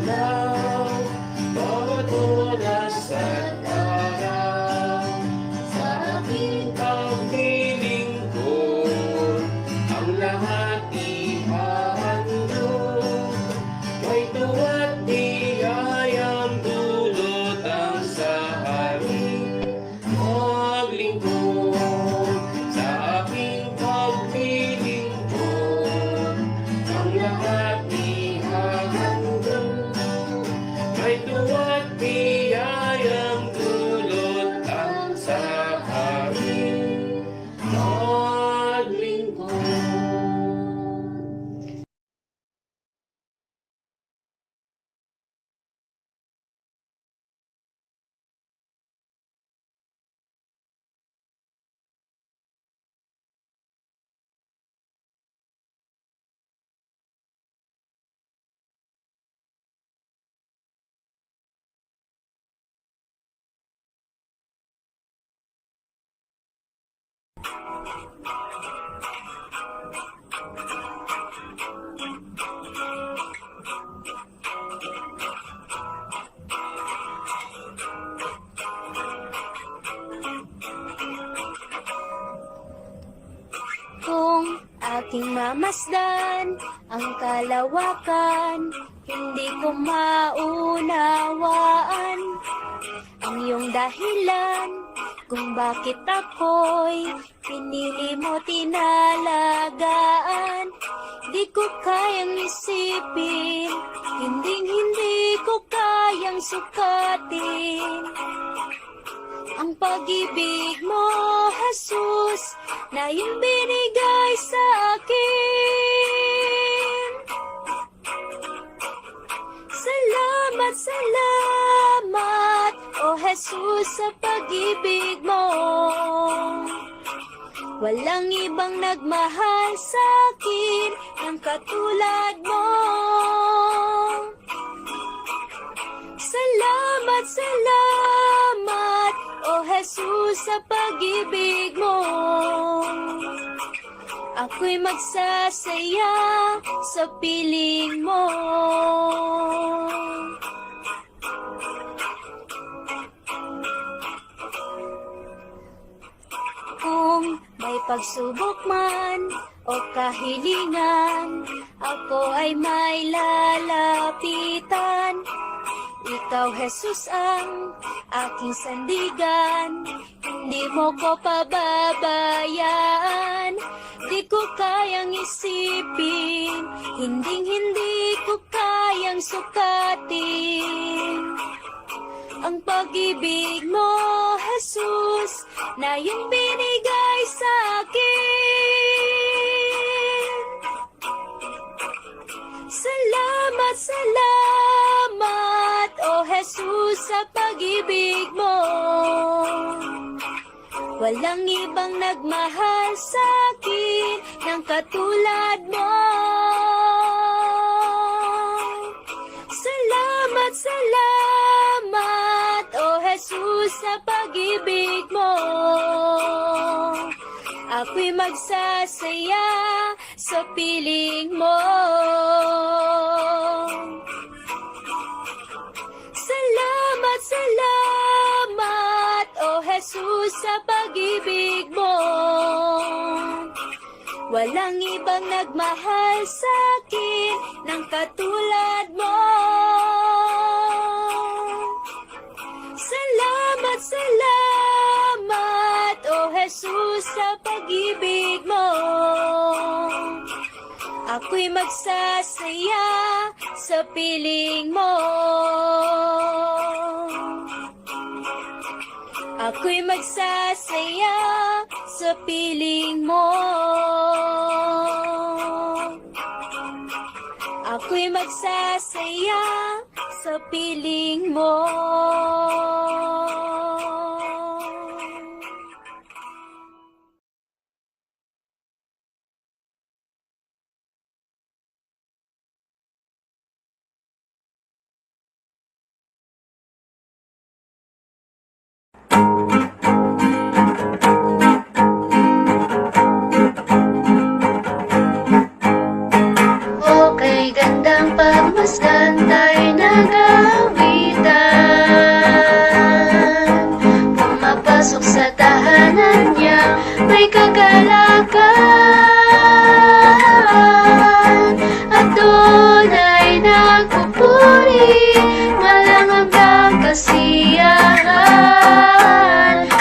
ilaw, bawat oras at araw. Sa aking paglilingkod, ang lahat ihahandog. May tuwa't biyayang dulot ang sa aking maglingkod. Sa aking paglilingkod, ang lahat ihahandog. May tuwa't biyayang dulot ang sa aking maglingkod. Kung aking mamasdan ang kalawakan, hindi ko maunawaan ang iyong dahilan kung bakit ako'y pinili mo tinalagaan. Di ko kayang isipin, hindi ko kayang sukatin ang pag-ibig mo, Jesus, na iyong binigay sa akin. Salamat, salamat, O Jesus, sa pag-ibig mo. Walang ibang nagmahal sa akin ng katulad mo. Salamat, salamat, O Jesus, sa pag-ibig mo. Ako'y magsasaya sa piling mo. Kung may pagsubok man o kahilingan, ako ay may lalapitan. Ikaw, Jesus, ang aking sandigan. Hindi mo ko pababayaan. Di ko kayang isipin, hindi ko kayang sukatin ang pag-ibig mo, Jesus, na iyong binigay sa akin. Salamat, salamat, O Jesus, sa pag-ibig mo. Walang ibang nagmahal sa akin ng katulad mo. Salamat, salamat, O Jesus, sa pag-ibig mo. Ako'y magsasaya sa piling mo. Salamat, salamat, O Jesus, sa pag-ibig mo. Walang ibang nagmahal sa akin ng katulad mo. Salamat, salamat, O Jesus, sa pag-ibig mo. Ako'y magsasaya sa piling mo. Ako'y magsasaya sa piling mo. Ako'y magsasaya sa piling mo. Okay, gandang pagmasdan tayo nag kagalakan at tunay na kupuri, walang hanggang kasiyahan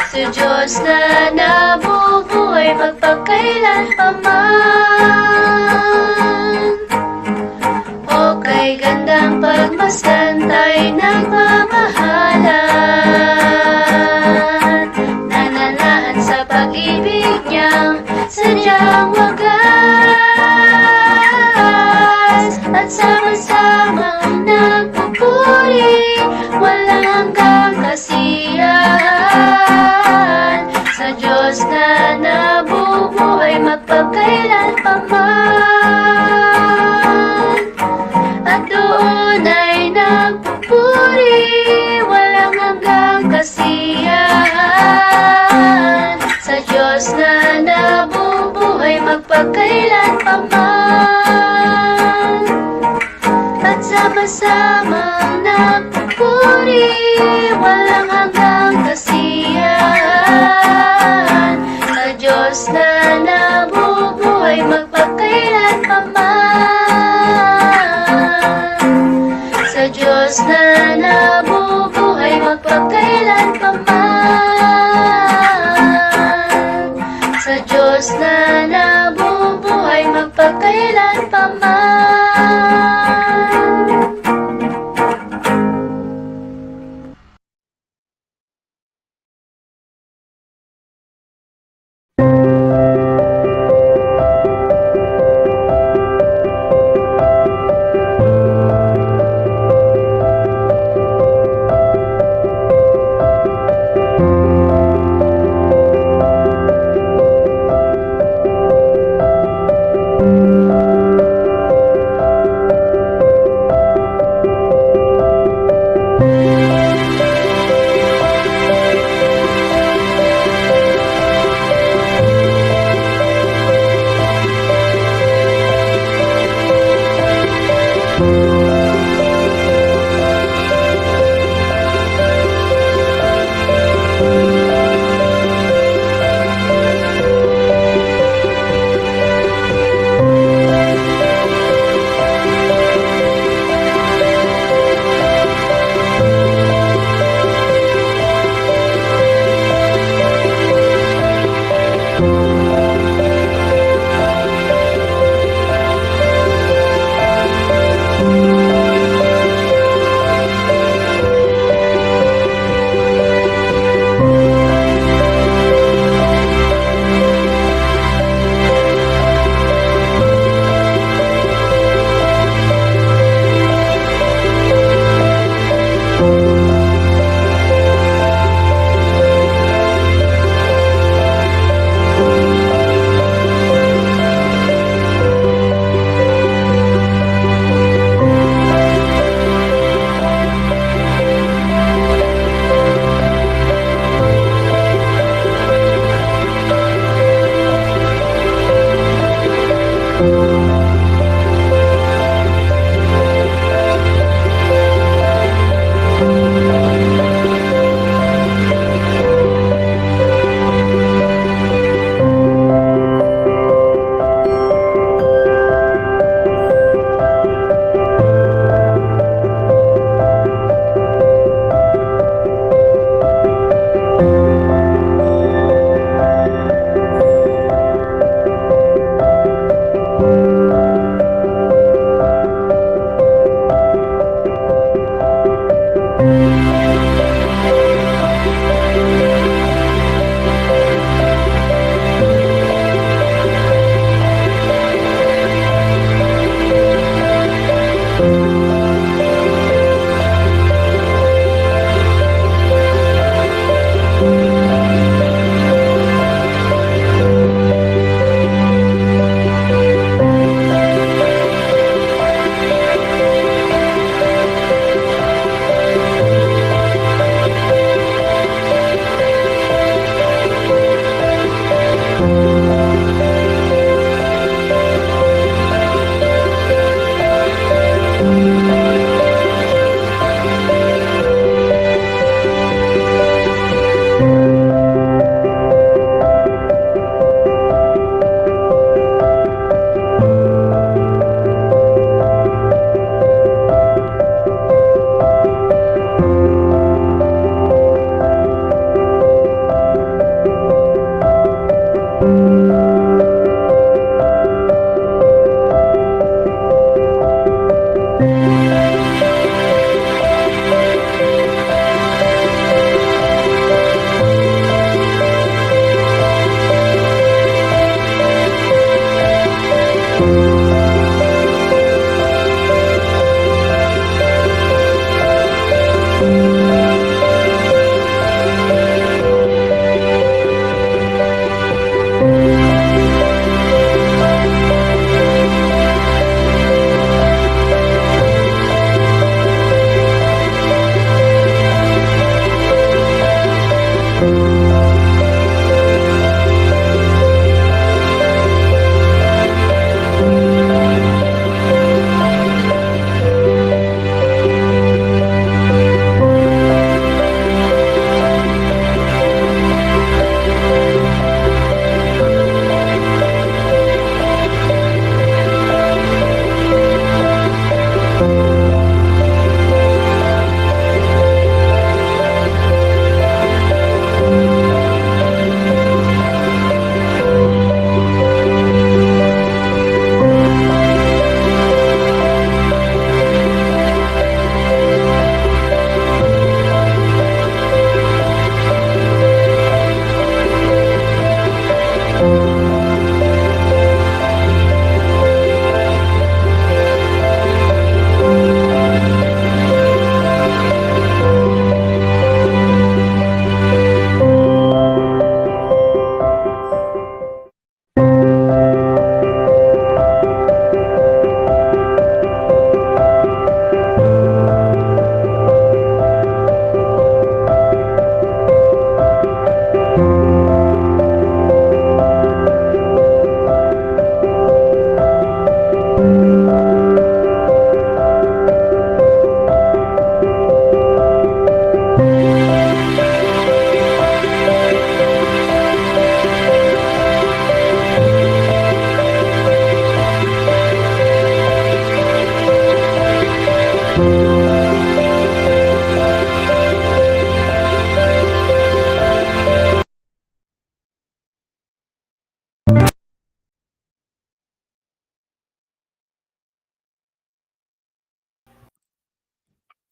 sa Diyos na nabubuhay magpakailanpaman. O kay gandang pagmasdan tayo nagmamahalan, nanalaan sa pag-ibig niyang sadyang wagas, at sama-samang nagpupuri, walang hanggang kasiyahan sa Diyos na nabubuhay magpakailanpaman. At doon ay nagpupuri, walang hanggang kasiyahan sa Diyos na nabubuhay magpakailanpaman. At sama-samang nagpupuri, walang hanggang kasiyahan sa Diyos na nabubuhay magpakailanpaman. Sa Diyos na nabubuhay magpakailanpaman. Sa Diyos na nabubuhay magpakailanpaman.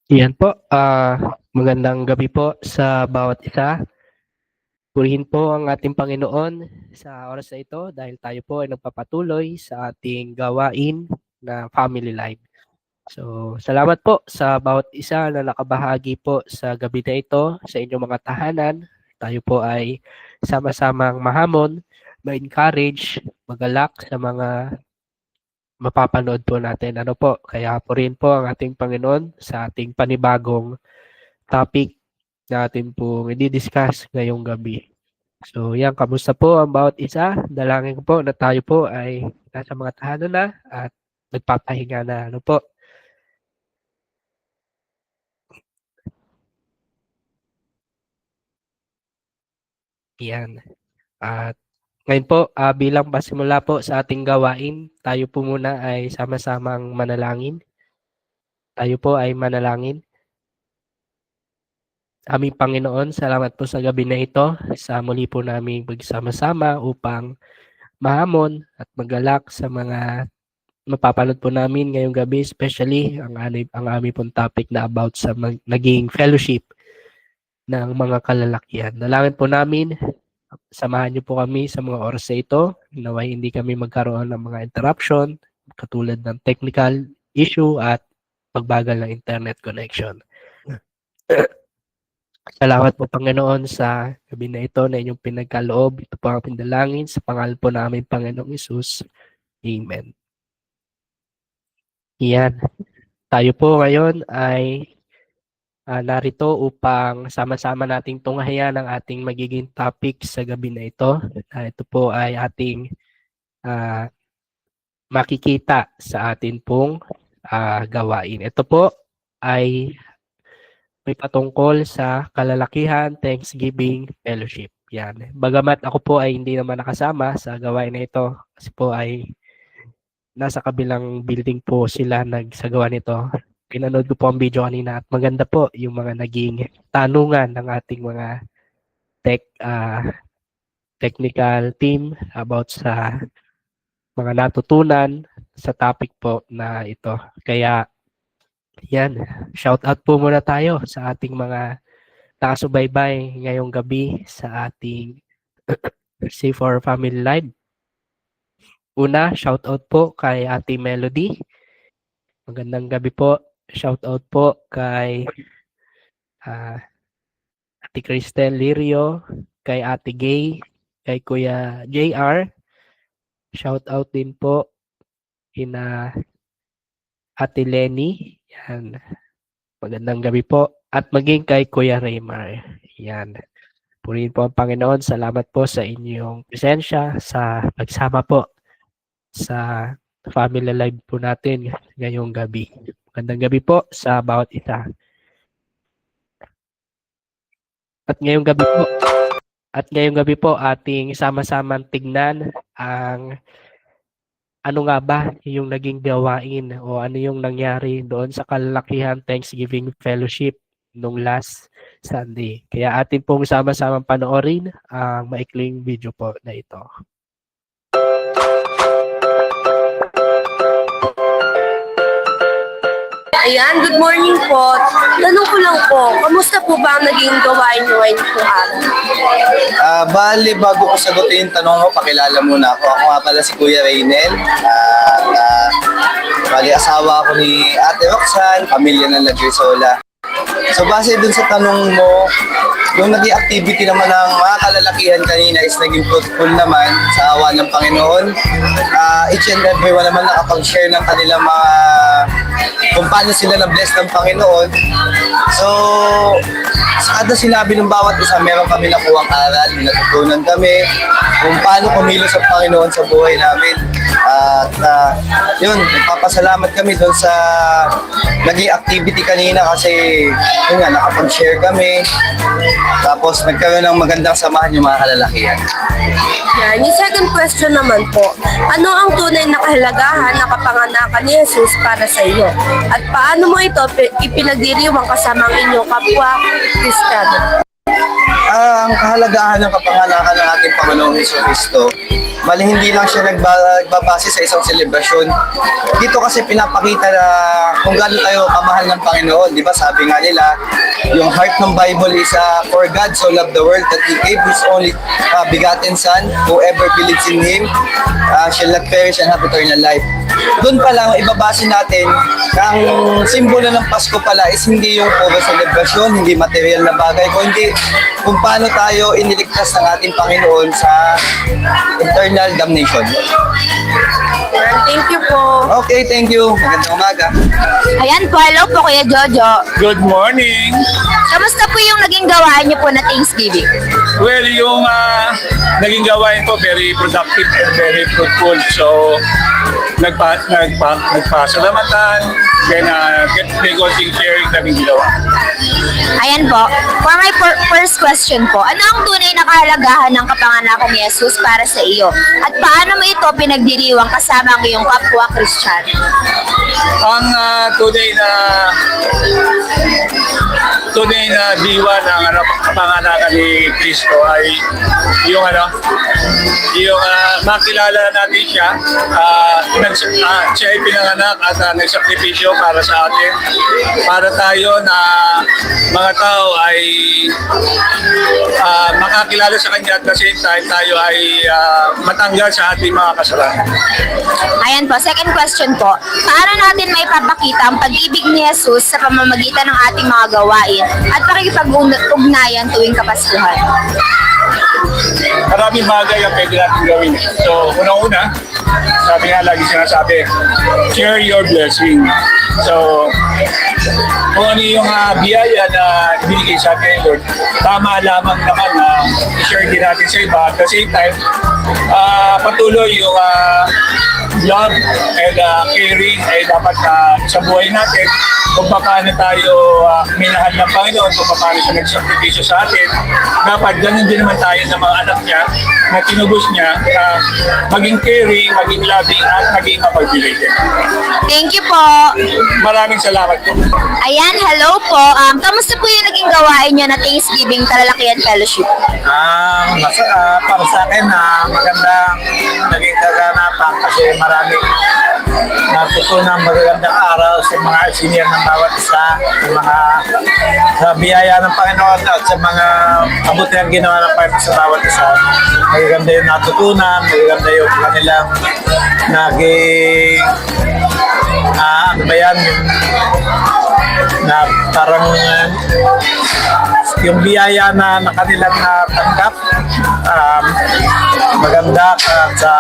Yan po, magandang gabi po sa bawat isa. Purihin po ang ating Panginoon sa oras na ito dahil tayo po ay nagpapatuloy sa ating gawain na family life. So, salamat po sa bawat isa na nakabahagi po sa gabi na ito sa inyong mga tahanan. Tayo po ay sama-samang mahamon, ma-encourage, magalak sa mga mapapanood po natin. Ano po, kaya po rin po ang ating Panginoon sa ating panibagong topic natin po i-discuss ngayong gabi. So yan, kamusta po ang bawat isa? Dalangin ko po na tayo po ay nasa mga tahanan na at nagpapahinga na. Ano po? Yan. At ngayon po, bilang pasimula po sa ating gawain, tayo po muna ay sama-samang manalangin. Tayo po ay manalangin. Aming Panginoon, salamat po sa gabi na ito, sa muli po naming pagsama-sama upang mahamon at magalak sa mga mapapanood po namin ngayong gabi, especially ang aming pong topic na about sa naging fellowship ng mga kalalakihan. Dalangin po namin, samahan niyo po kami sa mga oras na ito, naway hindi kami magkaroon ng mga interruption, katulad ng technical issue at pagbagal ng internet connection. Salamat po Panginoon sa gabi na ito na inyong pinagkaloob. Ito po ang pindalangin sa pangalan po namin Panginoong Isus. Amen. Yan. Tayo po ngayon ay narito upang sama-sama nating tunghayan ang ating magiging topic sa gabi na ito. Ito po ay ating makikita sa atin pong gawain. Ito po ay may patungkol sa kalalakihan Thanksgiving Fellowship. Yan. Bagamat ako po ay hindi naman nakasama sa gawain na ito kasi po ay nasa kabilang building po sila nagsagawa nito. Pinanood ko po ang video kanina at maganda po yung mga naging tanungan ng ating mga technical team about sa mga natutunan sa topic po na ito. Kaya yan, shout out po muna tayo sa ating mga nakasubaybay ngayong gabi sa ating C4 Family Live. Una, shout out po kay Ate Melody. Magandang gabi po. Shout out po kay Ate Cristel Lirio, kay Ate Gay, kay Kuya JR. Shout out din po kina Ate Lenny. Yan. Magandang gabi po. At maging kay Kuya Raymar. Yan. Purihin po ang Panginoon. Salamat po sa inyong presensya, sa pagsama po sa family live po natin ngayong gabi. Magandang gabi po sa bawat isa. At ngayong gabi po ating sama-samang tignan ang ano nga ba yung naging gawain o ano yung nangyari doon sa kalalakihan Thanksgiving Fellowship nung last Sunday. Kaya atin pong sama-samang panoorin ang maikling video po na ito. Ayan, good morning po. Tanong ko lang po, kamusta po ba ang naging gawain nyo ngayon po araw? Bali, bago ko sagutin yung tanong mo, pakilala muna ako. Ako nga pala si Kuya Raynel. Bali, asawa ako ni Ate Roxanne, pamilya ng Lagrisola. So, base dun sa tanong mo, yung naging activity naman ng mga kalalakihan kanina is naging fruitful naman sa awa ng Panginoon. Each and everyone naman nakapag-share ng kanilang mga kung paano sila na-bless ng Panginoon. So, sa kada sinabi ng bawat isa, meron kami nakuhang aral, natutunan kami kung paano kumilos ang Panginoon sa buhay namin. At yun, nagpapasalamat kami doon sa naging activity kanina kasi yun nga, nakapag-share kami. Tapos nagkaroon ng magandang samahan yung mga kalalakihan. Yan, yung second question naman po, ano ang tunay na kahalagahan na kapanganakan ni Jesus para sa iyo? At paano mo ito ipinagdiriwang kasama ang inyong kapwa Kristiyano? Ang kahalagahan ng kapanganakan ng ating Panginoong Jesucristo, mali hindi lang siya nagbabase sa isang selebrasyon. Dito kasi pinapakita na kung gaano tayo kamahal ng Panginoon. Di ba sabi nga nila, yung heart ng Bible is for God so loved the world that He gave His only begotten Son. Whoever believes in Him shall not perish and have eternal life. Doon pa lang, ibabase natin na ang simbolo ng Pasko pala is hindi yung puro selebrasyon, hindi material na bagay, kundi kung paano tayo iniligtas ng ating Panginoon sa eternal damnation. Yan, thank you po. Okay, thank you. Magandang umaga. Ayan po, hello po Kuya Jojo. Good morning! Kamusta po yung naging gawain niyo po na Thanksgiving? Well, yung naging gawain ko, very productive and very fruitful. So, nagpasalamatan, then may konting sharing kaming ginawa. Ayan po, for my first question po, ano ang tunay na kahalagahan ng kapanganakan ni Jesus para sa iyo? At paano mo ito pinagdiriwang kasama ang iyong kapwa Kristiyano? Ang tunay na diwa ng kapanganakan ni Kristo ay yung makilala natin siya, siya ay pinanganak at nagsakripisyo para sa atin, para tayo na mga tao ay makakilala sa Kanya at the same time tayo ay matanggal sa ating mga kasalanan. Ayan po, second question po, paano natin maipapakita ang pag-ibig ni Jesus sa pamamagitan ng ating mga gawain at pakikipag-ugnayan tuwing Kapaskuhan? Maraming bagay ang pwede natin gawin. So, unang-una, sabi nga lagi sinasabi, share your blessing. So, kung ano yung biyaya na binigay sa atin, Lord, tama lamang naman na i-share din natin sa iba. At the same time, patuloy yung love and caring ay dapat sa buhay natin kung paano tayo minahal ng Panginoon, kung paano siya nagsakripisyo sa atin. Dapat ganun din naman tayo ng mga anak niya na tinubos niya maging caring, maging loving at maging mapagbigay din. Thank you po. Maraming salamat po. Ayan, hello po. Kamusta po yung naging gawain nyo na Thanksgiving Kalalakihan Fellowship? Para sa akin, magandang naging kaganapan kasi maraming natutunan magagandang araw sa mga senior ng bawat isa, sa biyaya ng Panginoon at sa mga kabutihan ginawa ng Panginoon sa bawat isa. Magaganda yung natutunan, magaganda yung kanilang naging na parang yung biyaya na kanilang natanggap, maganda at sa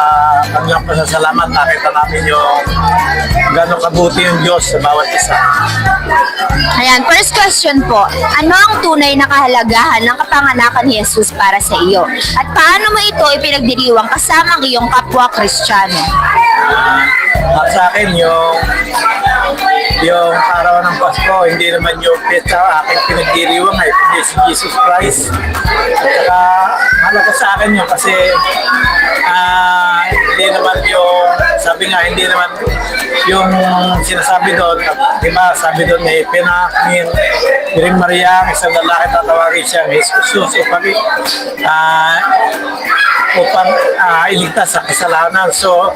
kanilang pasasalamat nakita namin yung gano'ng kabuti yung Diyos sa bawat isa. Ayan, first question po. Ano ang tunay na kahalagahan ng kapanganakan ni Jesus para sa iyo? At paano mo ito ipinagdiriwang kasama ang iyong kapwa Kristiyano? At sa akin, yung araw ng Pasko, hindi naman yung pizza aking pinagdiriwang ay kundi si Jesus Christ. At saka, mahalaga sa akin yun kasi hindi naman yung, sabi nga, hindi naman yung sinasabi doon, di ba, sabi doon pinakin Biring Maria, ang isang lalaki tatawagin siya Jesus upang iligtas sa kasalanan. So,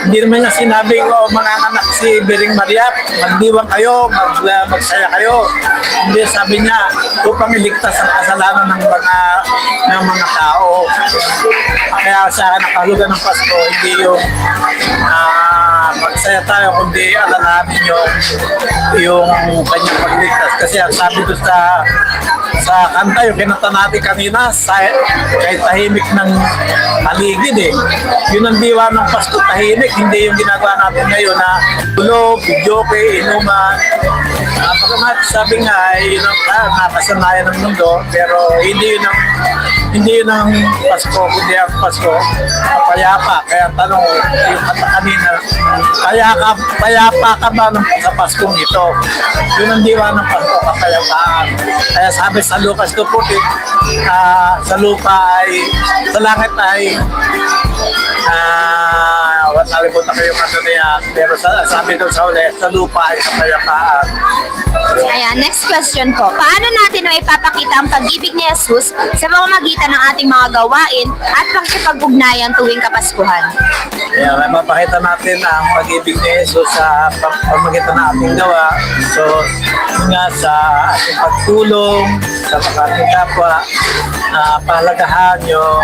hindi naman niya sinabing, mga anak si Biring Maria, magdiwang kayo, magsaya kayo. Hindi, sabi niya, upang iligtas ang kasalanan ng mga tao. Kaya sa akin, ang kahulugan ng Pasko, hindi yung magsaya tayo, kundi alalahanin yung kanyang pagligtas. Kasi ang sabi doon sa kanta, yung kinanta natin kanina, kahit tahimik ng paligid yun ang diwa ng Pasko, tahimik, hindi yung ginagawa natin ngayon na gulo, videoke, inuman. Pagkamat, sabi nga, yun ang nakasanayan ng mundo, pero hindi yun ang Pasko, kundi ang Pasko, kapayapa. Kaya tanong, yung kanta kanina, payapa ka ba sa Paskong ito? Yun ang diwa ng Pasko, kapayapaan. Kaya sabi sa Lucas 2:14, sa lupa ay, sa langit ay, nalimutan ko yung ano niya, pero sabi doon sa uli, sa lupa ay kapayapaan. Ayan, next question po. Paano natin may ipapakita ang pag-ibig ni Jesus sa pamamagitan ng ating mga gawain at pagkipag-ugnayan tuwing Kapaskuhan? Kaya mapapakita natin ang pag-ibig ni Jesus sa pamamagitan ng ating gawa. So, yun nga sa ating pagtulong, sa ating kapwa, pahalagahan yung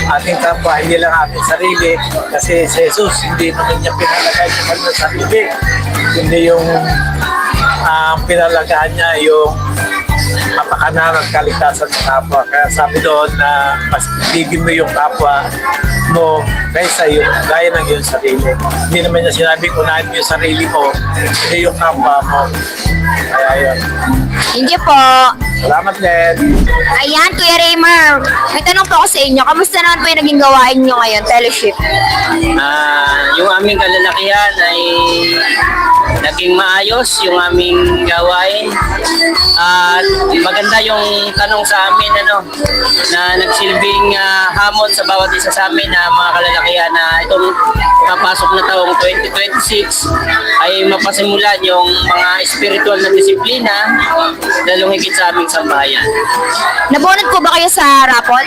ating kapwa, hindi lang ating sarili. Kasi si Jesus, hindi naman niya pinalagay yung kanyang sarili. Hindi yung pinalagahan niya yung kapakanan at kaligtasan ng kapwa. Kaya sabi doon na mas ibigin mo yung kapwa mo kaysa yung gaya ng iyong sarili. Hindi naman niya sinabing unahin mo yung sarili mo, hindi yung kapwa mo. Kaya yun. Thank you po. Salamat din. Ayan, Kuya Raymer. May tanong po ako sa inyo. Kamusta naman po yung naging gawain nyo ngayon, fellowship? Yung aming kalalakihan ay naging maayos yung aming gawain. At maganda yung tanong sa amin na nagsilbing hamon sa bawat isa sa amin na mga kalalakihan na itong papasok na taong 2026 ay mapasimulan yung mga spiritual na disiplina lalong higit sa aming sambahayan. Nabunod po ba kayo sa rapol?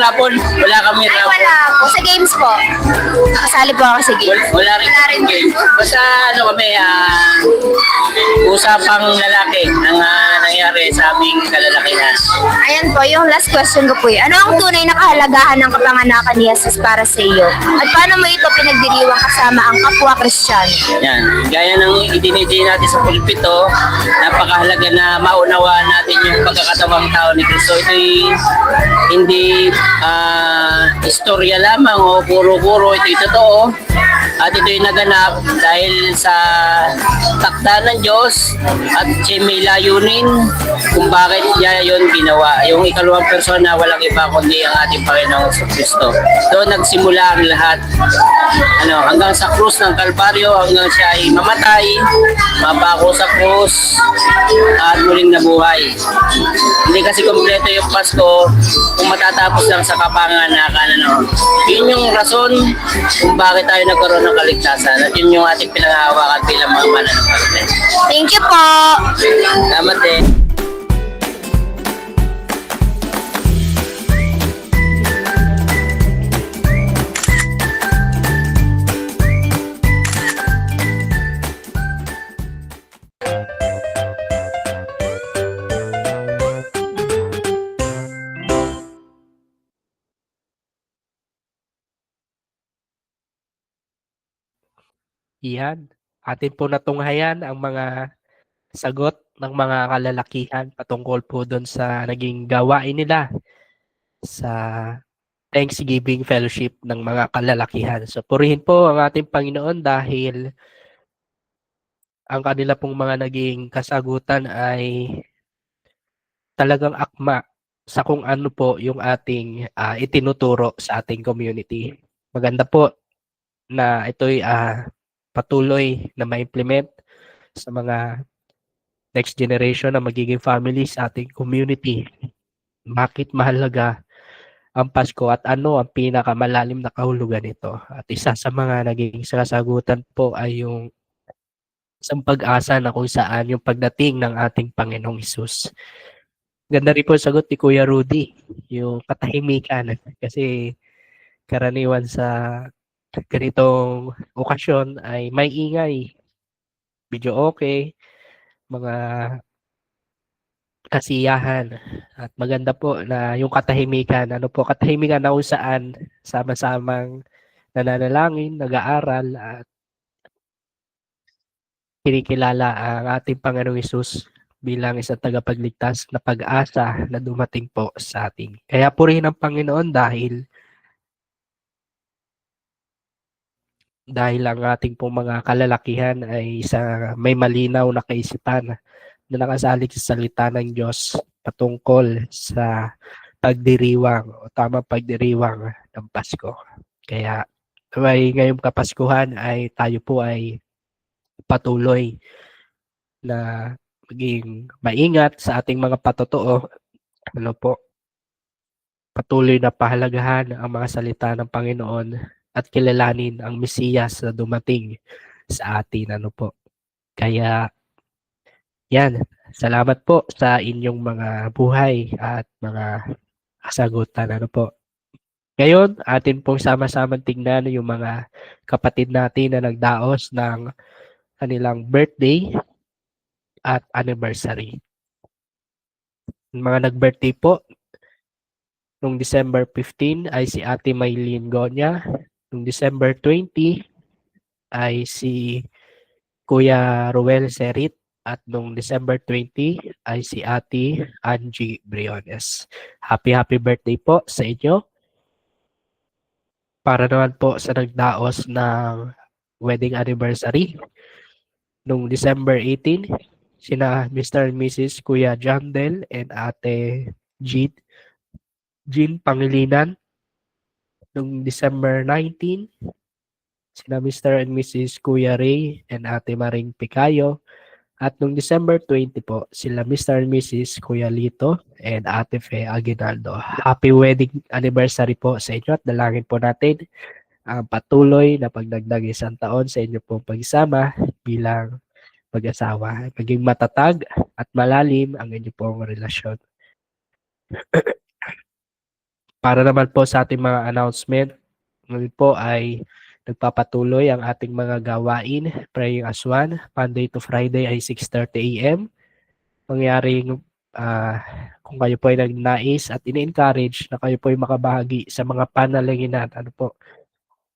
Rapon, wala kami Ay, rapon. wala po. Sa games po. Nakasali po ako sa games. Wala rin game. Basta kami, usapang lalaki ang nangyari sa aming kalalakihan. Ayan po, yung last question ko po Ano ang tunay na kahalagahan ng kapanganakan ni Jesus para sa iyo? At paano mo ito pinagdiriwang kasama ang kapwa Kristiyano? Yan, gaya ng idinidin natin sa pulpito, napakahalaga na maunawaan natin yung pagkakatawang tao ni Kristo. Ito'y hindi istorya lamang o puro-puro, ito'y totoo. At ito'y naganap dahil sa takda ng Diyos at siya may layunin kung bakit niya yun ginawa. Yung ikalawang persona, walang iba kundi ang ating Panginoong Kristo. Doon nagsimula ang lahat. Hanggang sa krus ng Kalbaryo, hanggang siya ay mamatay, mapako sa krus, at muling nabuhay. Hindi kasi kompleto yung Pasko kung matatapos lang sa kapanganakan. Yun yung rason kung bakit tayo nagkaroon ng kaligtasan at yun yung ating pinangahawakan bilang mga mananampalataya. Thank you po! Salamat din. Iyan. Atin po natunghayan ang mga sagot ng mga kalalakihan patungkol po doon sa naging gawain nila sa Thanksgiving Fellowship ng mga kalalakihan. So purihin po ang ating Panginoon dahil ang kanila pong mga naging kasagutan ay talagang akma sa kung ano po yung ating itinuturo sa ating community. Maganda po na ito'y patuloy na ma-implement sa mga next generation na magiging family sa ating community. Bakit mahalaga ang Pasko at ano ang pinakamalalim na kahulugan nito? At isa sa mga naging sasagutan po ay yung isang pag-asa na kung saan yung pagdating ng ating Panginoong Hesus. Ganda rin po ang sagot ni Kuya Rudy, yung katahimikan. Kasi karaniwan sa ganitong okasyon ay may ingay, video okay, mga kasiyahan. At maganda po na yung katahimikan, katahimikan na kung saan sama-samang nananalangin, nag-aaral, at kinikilala ang ating Panginoong Hesus bilang isang tagapagligtas na pag-asa na dumating po sa atin. Kaya purihin ang Panginoon dahil ang ating pong mga kalalakihan ay may malinaw na kaisipan na nakasalig sa salita ng Diyos patungkol sa pagdiriwang o tamang pagdiriwang ng Pasko. Kaya ngayong Kapaskuhan ay tayo po ay patuloy na maging maingat sa ating mga patotoo. Patuloy na pahalagahan ang mga salita ng Panginoon at kilalanin ang Mesiyas na dumating sa atin. Kaya yan, salamat po sa inyong mga buhay at mga kasagutan. Ngayon, atin pong sama-samang tingnan yung mga kapatid natin na nagdaos ng kanilang birthday at anniversary. Yung mga nag-birthday po, noong December 15 ay si Ate Maylene Gonya. Noong December 20 ay si Kuya Ruel Serit. At noong December 20 ay si Ate Angie Briones. Happy birthday po sa inyo. Para naman po sa nagdaos ng wedding anniversary. Noong December 18, sina Mr. and Mrs. Kuya Jandel and Ate Jean Pangilinan. Noong December 19, sina Mr. and Mrs. Kuya Ray and Ate Maring Picayo. At noong December 20 po, sila Mr. and Mrs. Kuya Lito and Ate Fe Aguinaldo. Happy wedding anniversary po sa inyo at dalangin po natin ang patuloy na pagdagdag isang taon sa inyo pong pagsama bilang mag-asawa. Maging matatag at malalim ang inyo pong relasyon. Para naman po sa ating mga announcement, ngayon po ay nagpapatuloy ang ating mga gawain, praying as one. Monday to Friday ay 6:30 a.m. Mangyaring kung kayo po ay nagnais at ini-encourage na kayo po ay makabahagi sa mga panalanginan.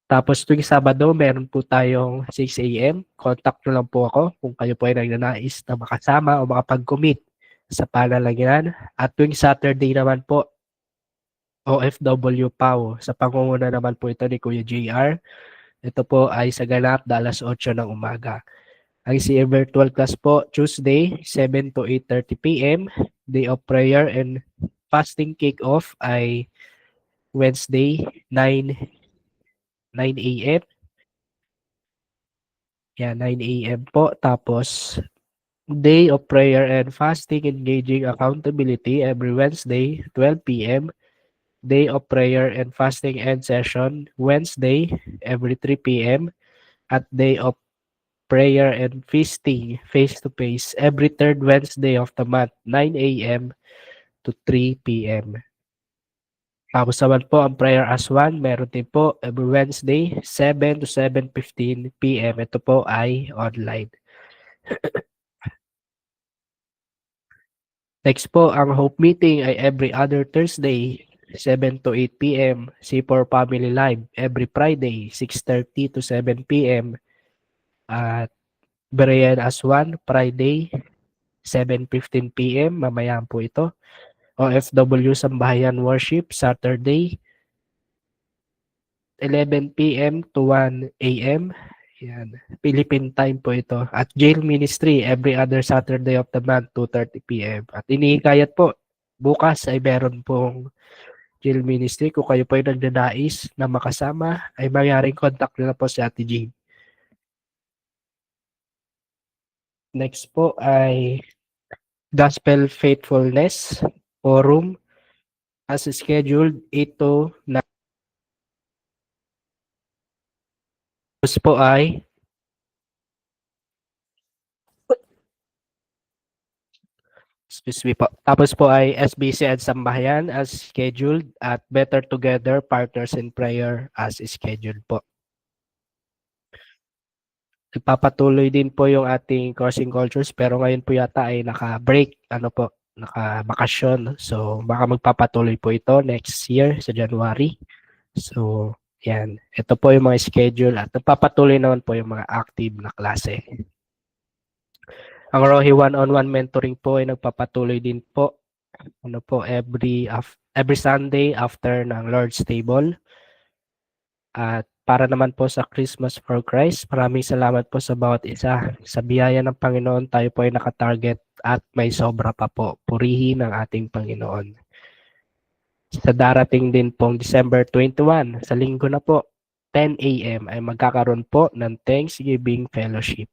Tapos tuwing Sabado, meron po tayong 6 a.m. Contact nyo lang po ako kung kayo po ay nagnanais na makasama o makapag-commit sa panalanginan. At tuwing Saturday naman po, OFW PAW. Sa pangunguna naman po ito ni Kuya JR. Ito po ay sa ganap alas 8 ng umaga. Ang CA virtual class po, Tuesday, 7 to 8:30 p.m. Day of prayer and fasting kick-off ay Wednesday, 9 a.m. Yan, 9 a.m. po. Tapos, day of prayer and fasting engaging accountability every Wednesday, 12 p.m. Day of prayer and fasting end session, Wednesday, every 3 p.m. At day of prayer and feasting face-to-face every third Wednesday of the month, 9 a.m. to 3 p.m. Tapos naman po ang prayer as one, meron din po every Wednesday, 7 to 7:15 p.m. Ito po ay online. Next po, ang Hope Meeting ay every other Thursday, 7 to 8 p.m. C4 Family Live every Friday, 6:30 to 7 p.m. At Berean as one, Friday, 7:15 p.m. Mamaya po ito. OFW Sambahayan Worship, Saturday, 11 p.m. to 1 a.m. Yan. Philippine time po ito. At Jail Ministry, every other Saturday of the month, 2:30 p.m. At inihikayat po, bukas ay meron pong Jail Ministry. Kung kayo po ay nagdadais na makasama, ay mangyaring contact nila po si Ate Jean. Next po ay Gospel Faithfulness Forum as scheduled 8 to 9. Tapos po ay Tapos po ay SBC at Sambahayan as scheduled at Better Together Partners in Prayer as scheduled po. Ipapatuloy din po yung ating Crossing Cultures pero ngayon po yata ay naka-break, naka-bakasyon. So baka magpapatuloy po ito next year sa January. So yan, ito po yung mga schedule at nagpapatuloy naman po yung mga active na klase. Ang Rohi one-on-one mentoring po ay nagpapatuloy din po every Sunday after ng Lord's Table. At para naman po sa Christmas for Christ, maraming salamat po sa bawat isa. Sa biyaya ng Panginoon, tayo po ay nakatarget at may sobra pa po. Purihin ang ating Panginoon. Sa darating din pong December 21, sa linggo na po, 10 a.m. ay magkakaroon po ng Thanksgiving Fellowship.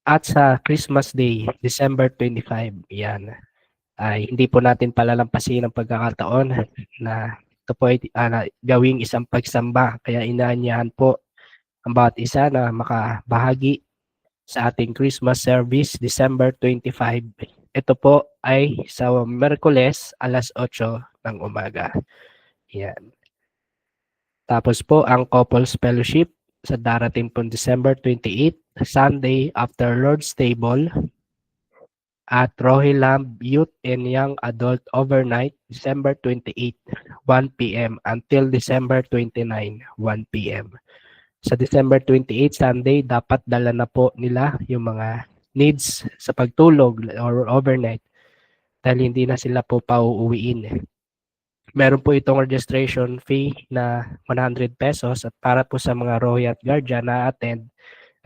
At sa Christmas Day, December 25, yan, ay hindi po natin palalampasin ang pagkakataon na ito po ay gawing isang pagsamba. Kaya inaanyahan po ang bawat isa na makabahagi sa ating Christmas service, December 25. Ito po ay sa Miyerkules, alas 8 ng umaga. Yan. Tapos po ang Couples Fellowship sa darating po December 28, Sunday after Lord's Table at Rohi Lamb Youth and Young Adult Overnight, December 28, 1 p.m. until December 29, 1 p.m. Sa December 28, Sunday, dapat dala na po nila yung mga needs sa pagtulog or overnight dahil hindi na sila po pauuwiin. Meron po itong registration fee na 100 pesos at para po sa mga Rohi at Guardian na attend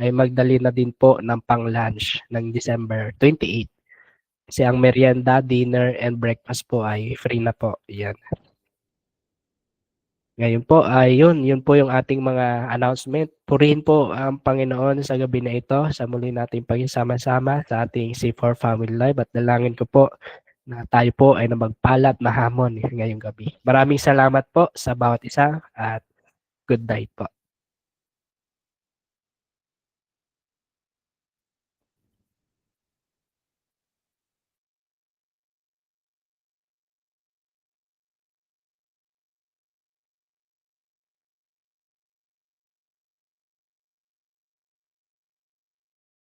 ay magdali na din po ng pang-lunch ng December 28. Kasi ang merienda, dinner, and breakfast po ay free na po. Yan. Ngayon po ay yun po yung ating mga announcement. Purihin po ang Panginoon sa gabi na ito sa muli nating pagsama-sama sa ating C4 Family Live at dalangin ko po na tayo po ay magpalat na hamon ngayong gabi. Maraming salamat po sa bawat isa at good night po.